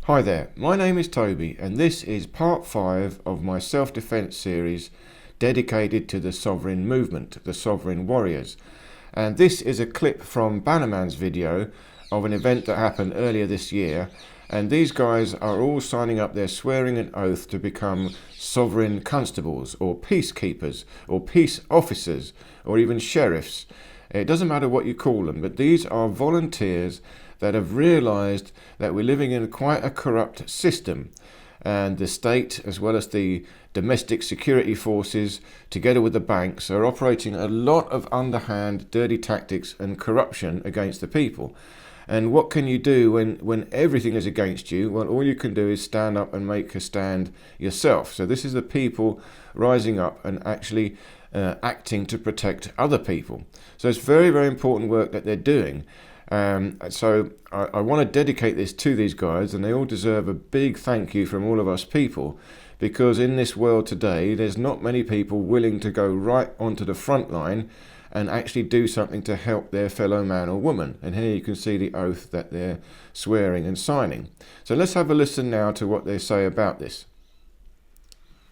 Hi there, my name is Toby and this is part 5 of my self-defense series dedicated to the sovereign movement, the sovereign warriors. And this is a clip from Banaman's video of an event that happened earlier this year, and these guys are all signing up their swearing an oath to become sovereign constables or peacekeepers or peace officers or even sheriffs. It doesn't matter what you call them, but these are volunteers that have realised that we're living in quite a corrupt system, and the state as well as the domestic security forces together with the banks are operating a lot of underhand dirty tactics and corruption against the people. And what can you do when everything is against you? Well, all you can do is stand up and make a stand yourself. So this is the people rising up and actually acting to protect other people. So it's very, very important work that they're doing. So I want to dedicate this to these guys, and they all deserve a big thank you from all of us people, because in this world today there's not many people willing to go right onto the front line and actually do something to help their fellow man or woman. And here you can see the oath that they're swearing and signing. So let's have a listen now to what they say about this.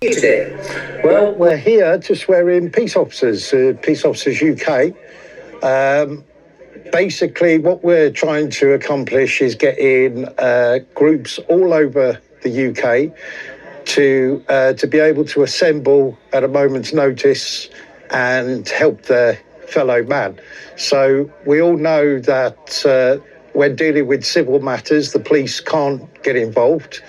Today? Well, we're here to swear in Peace Officers, Peace Officers UK. Basically, what we're trying to accomplish is getting groups all over the UK to be able to assemble at a moment's notice and help their fellow man. So we all know that when dealing with civil matters, the police can't get involved.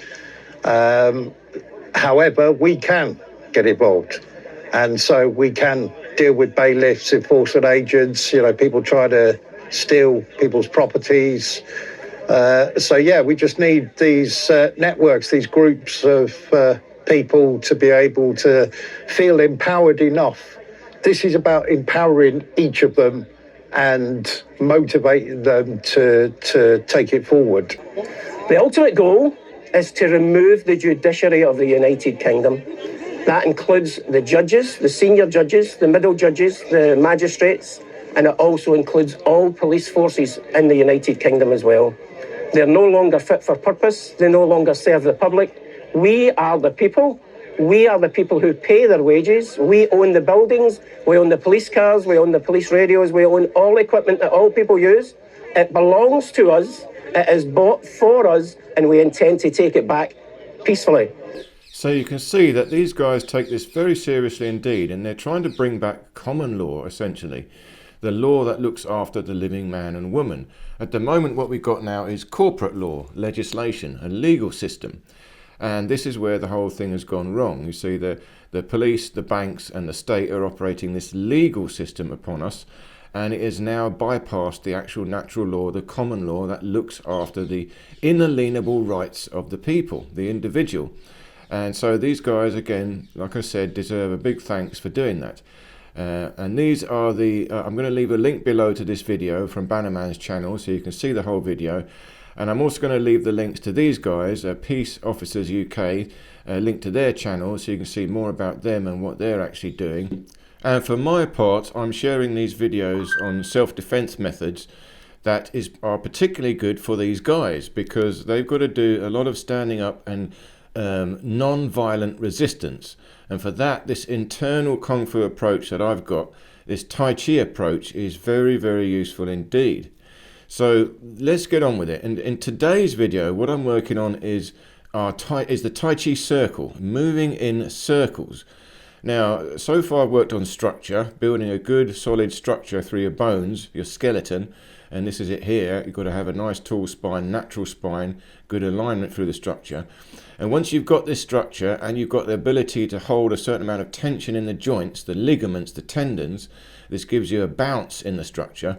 However, we can get involved. And so we can deal with bailiffs, enforcement agents, people try to steal people's properties. So yeah, we just need these networks, these groups of people to be able to feel empowered enough. This is about empowering each of them and motivating them to take it forward. The ultimate goal is to remove the judiciary of the United Kingdom. That includes the judges, the senior judges, the middle judges, the magistrates, and it also includes all police forces in the United Kingdom as well. They're no longer fit for purpose. They no longer serve the public. We are the people. We are the people who pay their wages. We own the buildings. We own the police cars. We own the police radios. We own all equipment that all people use. It belongs to us. It is bought for us, and we intend to take it back peacefully. So you can see that these guys take this very seriously indeed, and they're trying to bring back common law, essentially. The law that looks after the living man and woman. At the moment, what we've got now is corporate law, legislation, a legal system. And this is where the whole thing has gone wrong. You see, the police, the banks and the state are operating this legal system upon us, and it has now bypassed the actual natural law, the common law that looks after the inalienable rights of the people, the individual. And so these guys, again, like I said, deserve a big thanks for doing that. And these are the, I'm going to leave a link below to this video from Banaman's channel so you can see the whole video. And I'm also going to leave the links to these guys, Peace Officers UK, a link to their channel so you can see more about them and what they're actually doing. And for my part, I'm sharing these videos on self-defense methods that are particularly good for these guys, because they've got to do a lot of standing up and non-violent resistance. And for that, this internal Kung Fu approach that I've got, this Tai Chi approach, is very, very useful indeed. So let's get on with it. And in today's video, what I'm working on is the Tai Chi circle, moving in circles. Now, so far I've worked on structure, building a good solid structure through your bones, your skeleton. And this is it here. You've got to have a nice tall spine, natural spine, good alignment through the structure. And once you've got this structure and you've got the ability to hold a certain amount of tension in the joints, the ligaments, the tendons, this gives you a bounce in the structure.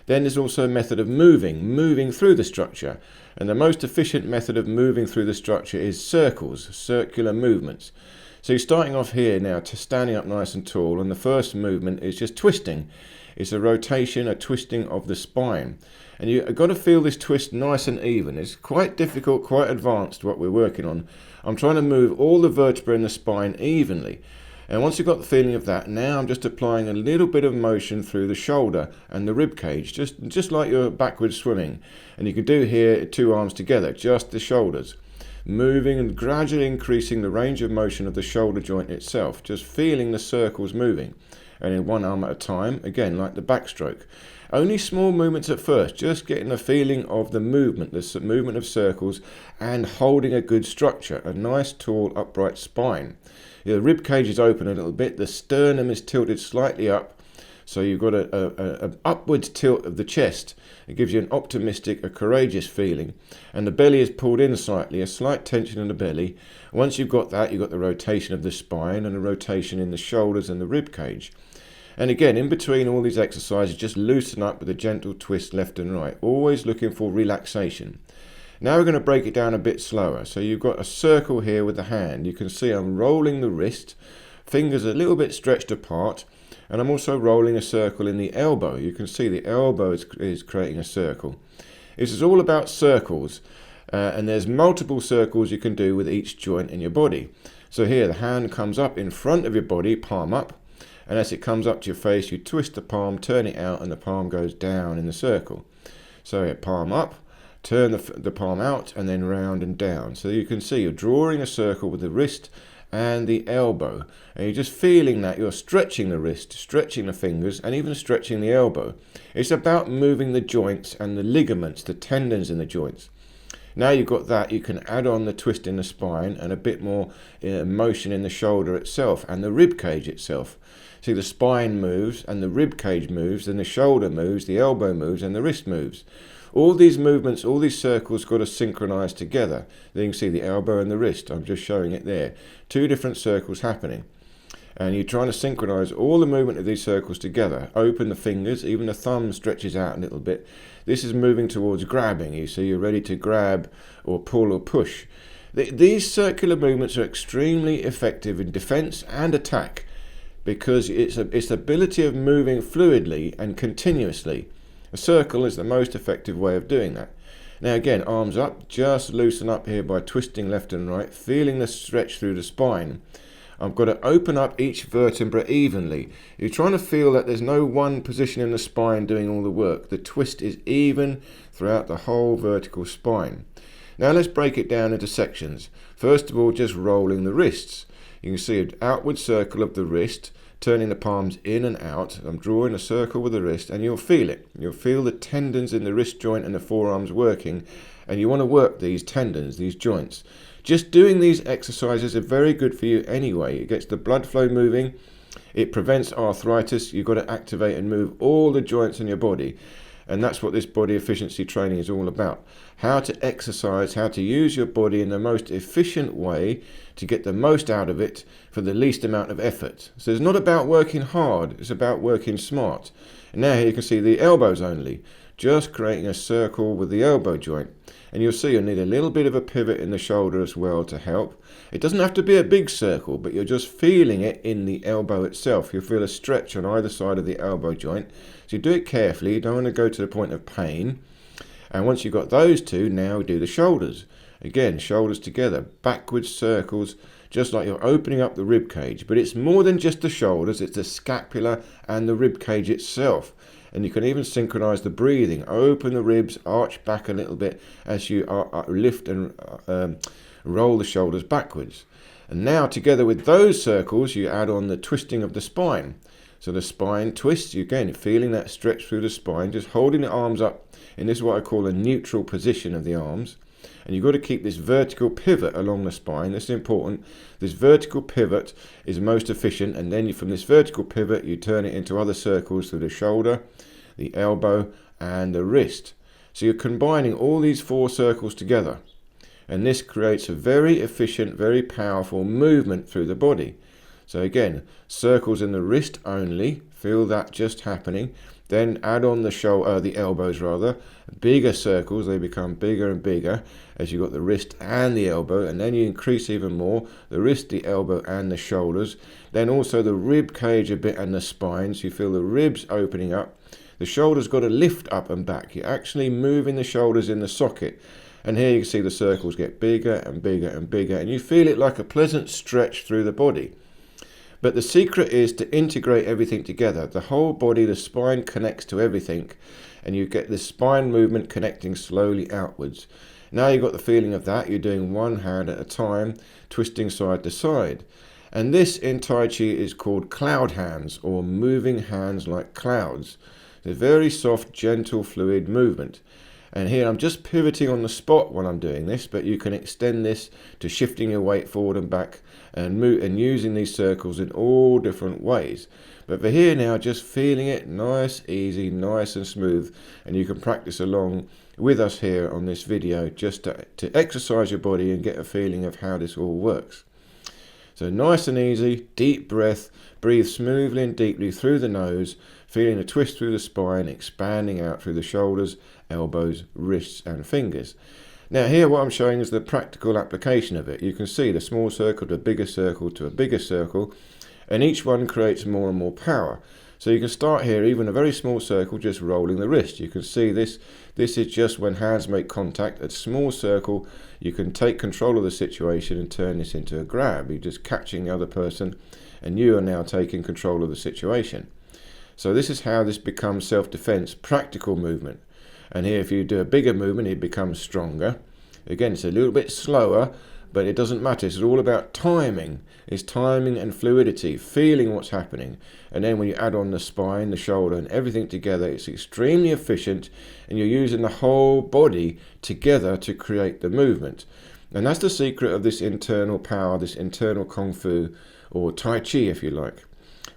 Then there's also a method of moving through the structure. And the most efficient method of moving through the structure is circles, circular movements. So you're starting off here now to standing up nice and tall, and the first movement is just twisting. It's a rotation, a twisting of the spine. And you've got to feel this twist nice and even. It's quite difficult, quite advanced what we're working on. I'm trying to move all the vertebrae in the spine evenly. And once you've got the feeling of that, now I'm just applying a little bit of motion through the shoulder and the rib cage, just like you're backwards swimming. And you can do here 2 arms together, just the shoulders. moving and gradually increasing the range of motion of the shoulder joint itself, just feeling the circles moving. And in one arm at a time, again, like the backstroke. Only small movements at first, just getting a feeling of the movement of circles, and holding a good structure, a nice, tall, upright spine. The rib cage is open a little bit, the sternum is tilted slightly up, so you've got an upwards tilt of the chest. It gives you an optimistic, a courageous feeling. And the belly is pulled in slightly, a slight tension in the belly. Once you've got that, you've got the rotation of the spine and a rotation in the shoulders and the rib cage. And again, in between all these exercises, just loosen up with a gentle twist left and right, always looking for relaxation. Now we're going to break it down a bit slower. So you've got a circle here with the hand. You can see I'm rolling the wrist, fingers a little bit stretched apart, and I'm also rolling a circle in the elbow. You can see the elbow is creating a circle. This is all about circles, and there's multiple circles you can do with each joint in your body. So here the hand comes up in front of your body, palm up, and as it comes up to your face, you twist the palm, turn it out, and the palm goes down in the circle. So here, palm up, turn the palm out, and then round and down. So you can see you're drawing a circle with the wrist and the elbow, and you're just feeling that you're stretching the wrist, stretching the fingers, and even stretching the elbow. It's about moving the joints and the ligaments, the tendons in the joints. Now you've got that, you can add on the twist in the spine and a bit more motion in the shoulder itself and the rib cage itself. See, the spine moves and the rib cage moves, and the shoulder moves, the elbow moves, and the wrist moves. All these movements, all these circles got to synchronize together. Then you can see the elbow and the wrist. I'm just showing it there. Two different circles happening. And you're trying to synchronize all the movement of these circles together. Open the fingers, even the thumb stretches out a little bit. This is moving towards grabbing. You see, you're ready to grab or pull or push. These circular movements are extremely effective in defense and attack, because it's the ability of moving fluidly and continuously. A circle is the most effective way of doing that. Now again, arms up, just loosen up here by twisting left and right, feeling the stretch through the spine. I've got to open up each vertebra evenly. You're trying to feel that there's no one position in the spine doing all the work. The twist is even throughout the whole vertical spine. Now let's break it down into sections. First of all, just rolling the wrists. You can see an outward circle of the wrist, turning the palms in and out. I'm drawing a circle with the wrist, and you'll feel it. You'll feel the tendons in the wrist joint and the forearms working, and you want to work these tendons, these joints. Just doing these exercises are very good for you anyway. It gets the blood flow moving. It prevents arthritis. You've got to activate and move all the joints in your body. And that's what this body efficiency training is all about. How to exercise, how to use your body in the most efficient way to get the most out of it for the least amount of effort. So it's not about working hard, it's about working smart. And now here you can see the elbows only, just creating a circle with the elbow joint. And you'll see you'll need a little bit of a pivot in the shoulder as well to help. It doesn't have to be a big circle, but you're just feeling it in the elbow itself. You'll feel a stretch on either side of the elbow joint. So you do it carefully, you don't want to go to the point of pain. And once you've got those two, now do the shoulders. Again, shoulders together, backwards circles, just like you're opening up the rib cage. But it's more than just the shoulders, it's the scapula and the rib cage itself. And you can even synchronize the breathing. Open the ribs, arch back a little bit as you lift and roll the shoulders backwards. And now together with those circles, you add on the twisting of the spine. So the spine twists, you again feeling that stretch through the spine, just holding the arms up. And this is what I call a neutral position of the arms. And you've got to keep this vertical pivot along the spine. This is important. This vertical pivot is most efficient. And then from this vertical pivot, you turn it into other circles through the shoulder, the elbow, and the wrist. So you're combining all these four circles together. And this creates a very efficient, very powerful movement through the body. So again, circles in the wrist only. Feel that just happening. Then add on the elbows rather. Bigger circles, they become bigger and bigger as you've got the wrist and the elbow, and then you increase even more the wrist, the elbow, and the shoulders. Then also the rib cage a bit and the spine, so you feel the ribs opening up. The shoulders got to lift up and back. You're actually moving the shoulders in the socket. And here you can see the circles get bigger and bigger and bigger, and you feel it like a pleasant stretch through the body. But the secret is to integrate everything together. The whole body, the spine connects to everything, and you get the spine movement connecting slowly outwards. Now you've got the feeling of that. You're doing one hand at a time, twisting side to side. And this in Tai Chi is called cloud hands, or moving hands like clouds. It's a very soft, gentle, fluid movement. And here I'm just pivoting on the spot while I'm doing this, but you can extend this to shifting your weight forward and back and using these circles in all different ways. But for here now, just feeling it nice, easy, nice and smooth. And you can practice along with us here on this video just to exercise your body and get a feeling of how this all works. So nice and easy, deep breath, breathe smoothly and deeply through the nose, feeling a twist through the spine, expanding out through the shoulders, elbows, wrists and fingers. Now here what I'm showing is the practical application of it. You can see the small circle to a bigger circle to a bigger circle, and each one creates more and more power. So you can start here, even a very small circle, just rolling the wrist. You can see this is just when hands make contact. A small circle, you can take control of the situation and turn this into a grab. You're just catching the other person and you are now taking control of the situation. So this is how this becomes self-defense, practical movement. And here if you do a bigger movement, it becomes stronger. Again, it's a little bit slower, but it doesn't matter. It's all about timing. It's timing and fluidity, feeling what's happening. And then when you add on the spine, the shoulder and everything together, it's extremely efficient and you're using the whole body together to create the movement. And that's the secret of this internal power, this internal Kung Fu, or Tai Chi if you like.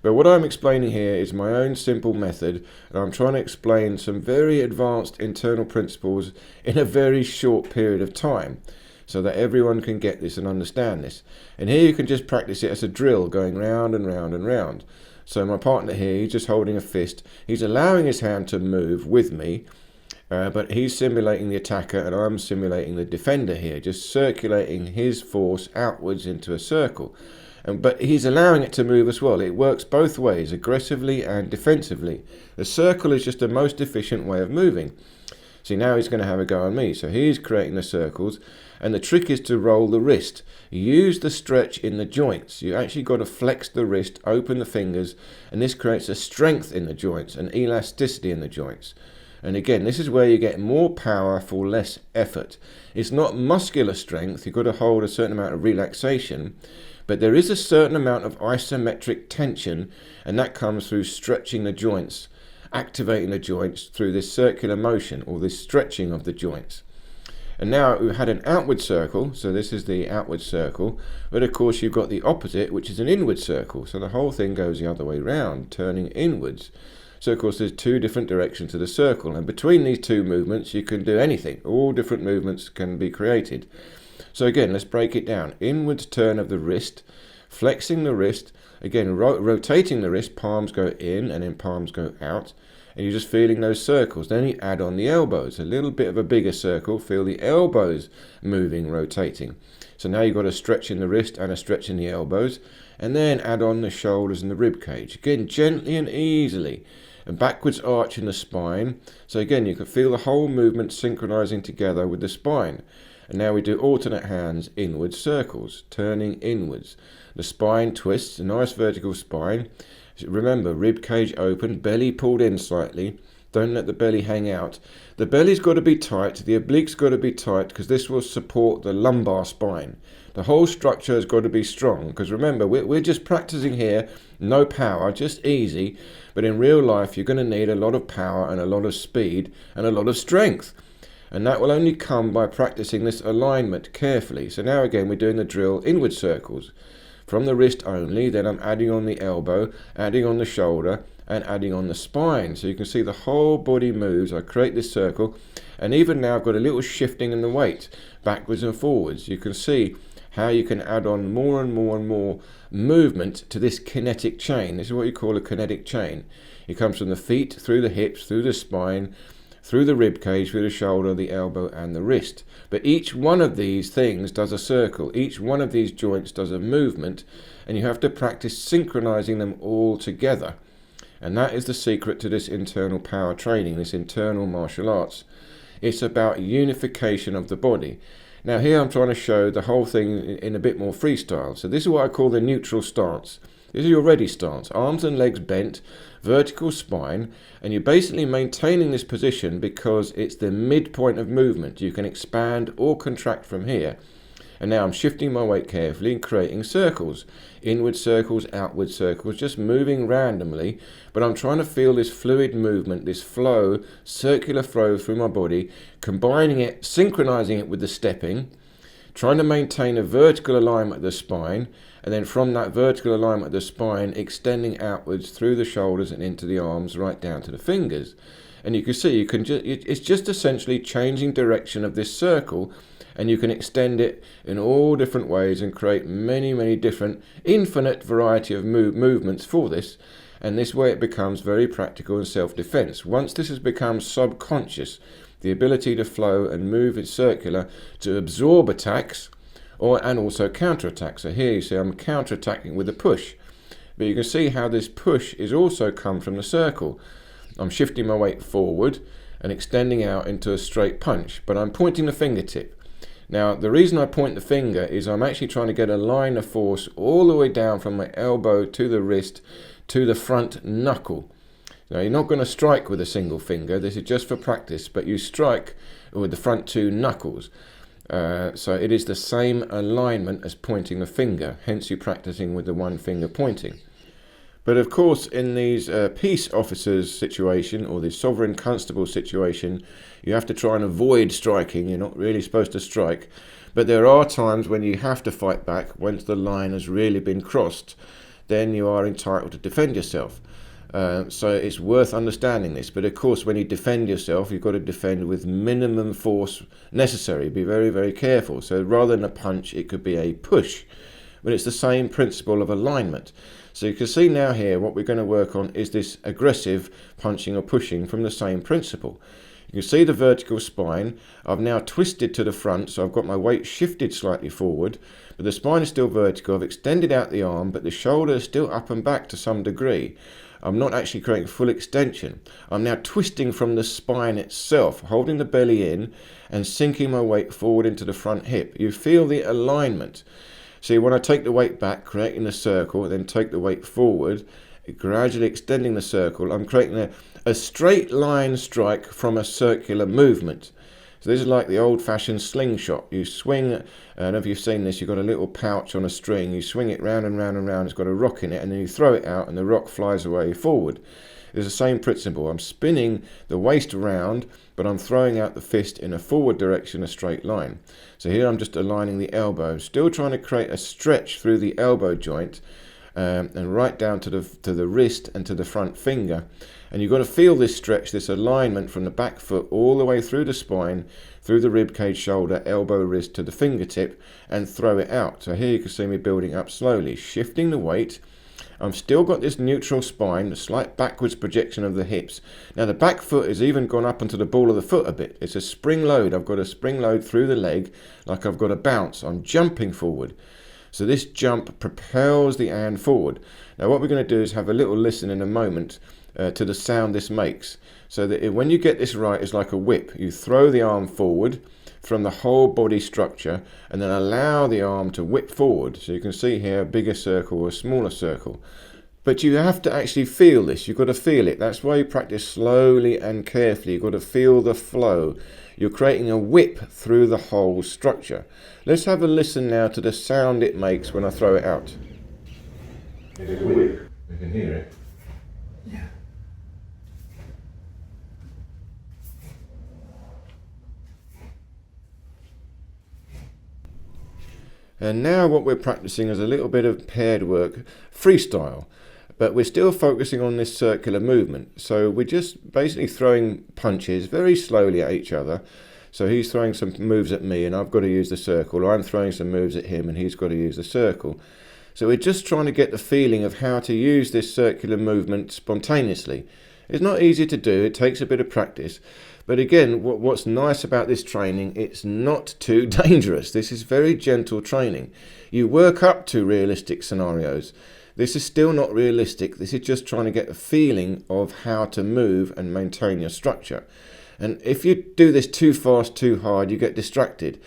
But what I'm explaining here is my own simple method, and I'm trying to explain some very advanced internal principles in a very short period of time, so that everyone can get this and understand this. And here you can just practice it as a drill, going round and round and round. So my partner here, he's just holding a fist. He's allowing his hand to move with me, but he's simulating the attacker and I'm simulating the defender here, just circulating his force outwards into a circle. But he's allowing it to move as well. It works both ways, aggressively and defensively. The circle is just the most efficient way of moving. See, now he's going to have a go on me. So he's creating the circles. And the trick is to roll the wrist. Use the stretch in the joints. You actually got to flex the wrist, open the fingers, and this creates a strength in the joints, an elasticity in the joints. And again, this is where you get more power for less effort. It's not muscular strength. You've got to hold a certain amount of relaxation. But there is a certain amount of isometric tension, and that comes through stretching the joints, activating the joints through this circular motion or this stretching of the joints. And now we had an outward circle, so this is the outward circle, but of course you've got the opposite, which is an inward circle. So the whole thing goes the other way round, turning inwards. So of course there's two different directions to the circle, and between these two movements you can do anything. All different movements can be created. So again, let's break it down. Inwards turn of the wrist, flexing the wrist, again rotating the wrist, palms go in and then palms go out. And you're just feeling those circles. Then you add on the elbows, a little bit of a bigger circle, feel the elbows moving, rotating. So now you've got a stretch in the wrist and a stretch in the elbows, and then add on the shoulders and the rib cage. Again, gently and easily. And backwards arch in the spine. So again, you can feel the whole movement synchronizing together with the spine. And now we do alternate hands, inward circles, turning inwards. The spine twists, a nice vertical spine. Remember, rib cage open, belly pulled in slightly. Don't let the belly hang out. The belly's got to be tight, the oblique's got to be tight, because this will support the lumbar spine. The whole structure has got to be strong, because remember, we're just practicing here, no power, just easy. But in real life, you're going to need a lot of power and a lot of speed and a lot of strength. And that will only come by practicing this alignment carefully. So now again, we're doing the drill inward circles. From the wrist only, then I'm adding on the elbow, adding on the shoulder, and adding on the spine. So you can see the whole body moves. I create this circle, and even now I've got a little shifting in the weight, backwards and forwards. You can see how you can add on more and more and more movement to this kinetic chain. This is what you call a kinetic chain. It comes from the feet, through the hips, through the spine, through the rib cage, through the shoulder, the elbow and the wrist. But each one of these things does a circle. Each one of these joints does a movement, and you have to practice synchronizing them all together. And that is the secret to this internal power training, this internal martial arts. It's about unification of the body. Now here I'm trying to show the whole thing in a bit more freestyle. So this is what I call the neutral stance. This is your ready stance. Arms and legs bent, vertical spine, and you're basically maintaining this position because it's the midpoint of movement. You can expand or contract from here. And now I'm shifting my weight carefully and creating circles. Inward circles, outward circles, just moving randomly. But I'm trying to feel this fluid movement, this flow, circular flow through my body, combining it, synchronizing it with the stepping, trying to maintain a vertical alignment of the spine, and then from that vertical alignment of the spine, extending outwards through the shoulders and into the arms, right down to the fingers. And you can see, it's just essentially changing direction of this circle, and you can extend it in all different ways and create many, many different, infinite variety of movements for this. And this way it becomes very practical and self-defense. Once this has become subconscious, the ability to flow and move it circular to absorb attacks and also counter-attack. So here you see I'm counter-attacking with a push. But you can see how this push is also come from the circle. I'm shifting my weight forward and extending out into a straight punch, but I'm pointing the fingertip. Now, the reason I point the finger is I'm actually trying to get a line of force all the way down from my elbow to the wrist to the front knuckle. Now, you're not going to strike with a single finger. This is just for practice, but you strike with the front two knuckles. So it is the same alignment as pointing the finger, hence you're practicing with the one finger pointing. But of course, in these peace officers situation or the sovereign constable situation, you have to try and avoid striking. You're not really supposed to strike. But there are times when you have to fight back. Once the line has really been crossed, then you are entitled to defend yourself. So it's worth understanding this. But of course, when you defend yourself, you've got to defend with minimum force necessary. Be very, very careful. So rather than a punch, it could be a push. But it's the same principle of alignment. So you can see now here what we're going to work on is this aggressive punching or pushing from the same principle. You can see the vertical spine. I've now twisted to the front, so I've got my weight shifted slightly forward, but the spine is still vertical. I've extended out the arm, but the shoulder is still up and back to some degree. I'm not actually creating full extension. I'm now twisting from the spine itself, holding the belly in and sinking my weight forward into the front hip. You feel the alignment. See, when I take the weight back, creating a circle, then take the weight forward, gradually extending the circle, I'm creating a straight line strike from a circular movement. So this is like the old-fashioned slingshot. You swing, I don't know if you've seen this, you've got a little pouch on a string, you swing it round and round and round, it's got a rock in it, and then you throw it out and the rock flies away forward. It's the same principle. I'm spinning the waist around, but I'm throwing out the fist in a forward direction, a straight line. So here I'm just aligning the elbow, still trying to create a stretch through the elbow joint and right down to the wrist and to the front finger. And you've got to feel this stretch, this alignment from the back foot all the way through the spine, through the rib cage, shoulder, elbow, wrist to the fingertip, and throw it out. So here you can see me building up slowly, shifting the weight. I've still got this neutral spine, a slight backwards projection of the hips. Now the back foot has even gone up onto the ball of the foot a bit. It's a spring load. I've got a spring load through the leg like I've got a bounce. I'm jumping forward. So this jump propels the hand forward. Now what we're going to do is have a little listen in a moment to the sound this makes. So that when you get this right, it's like a whip. You throw the arm forward from the whole body structure and then allow the arm to whip forward. So you can see here a bigger circle or a smaller circle. But you have to actually feel this. You've got to feel it. That's why you practice slowly and carefully. You've got to feel the flow. You're creating a whip through the whole structure. Let's have a listen now to the sound it makes when I throw it out. It's a whip. You can hear it. Yeah. And now what we're practicing is a little bit of paired work, freestyle, but we're still focusing on this circular movement. So we're just basically throwing punches very slowly at each other. So he's throwing some moves at me and I've got to use the circle, or I'm throwing some moves at him and he's got to use the circle. So we're just trying to get the feeling of how to use this circular movement spontaneously. It's not easy to do, it takes a bit of practice. But again, what's nice about this training, it's not too dangerous. This is very gentle training. You work up to realistic scenarios. This is still not realistic. This is just trying to get a feeling of how to move and maintain your structure. And if you do this too fast, too hard, you get distracted.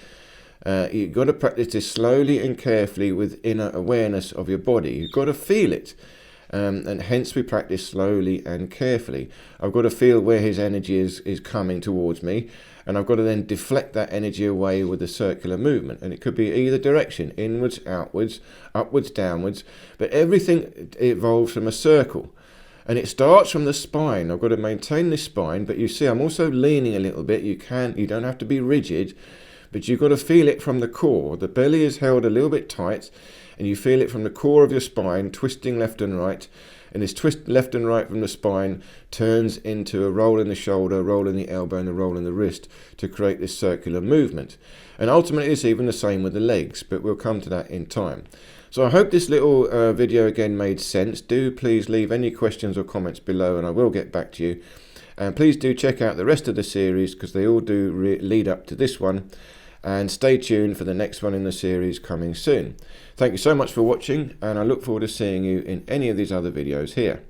You've got to practice this slowly and carefully with inner awareness of your body. You've got to feel it. And hence we practice slowly and carefully. I've got to feel where his energy is coming towards me, and I've got to then deflect that energy away with a circular movement. And it could be either direction, inwards, outwards, upwards, downwards, but everything evolves from a circle. And it starts from the spine. I've got to maintain this spine, but you see I'm also leaning a little bit. You don't have to be rigid, but you've got to feel it from the core. The belly is held a little bit tight, and you feel it from the core of your spine, twisting left and right. And this twist left and right from the spine turns into a roll in the shoulder, a roll in the elbow, and a roll in the wrist to create this circular movement. And ultimately it's even the same with the legs, but we'll come to that in time. So I hope this little video again made sense. Do please leave any questions or comments below, and I will get back to you. And please do check out the rest of the series, because they all do lead up to this one. And stay tuned for the next one in the series coming soon. Thank you so much for watching, and I look forward to seeing you in any of these other videos here.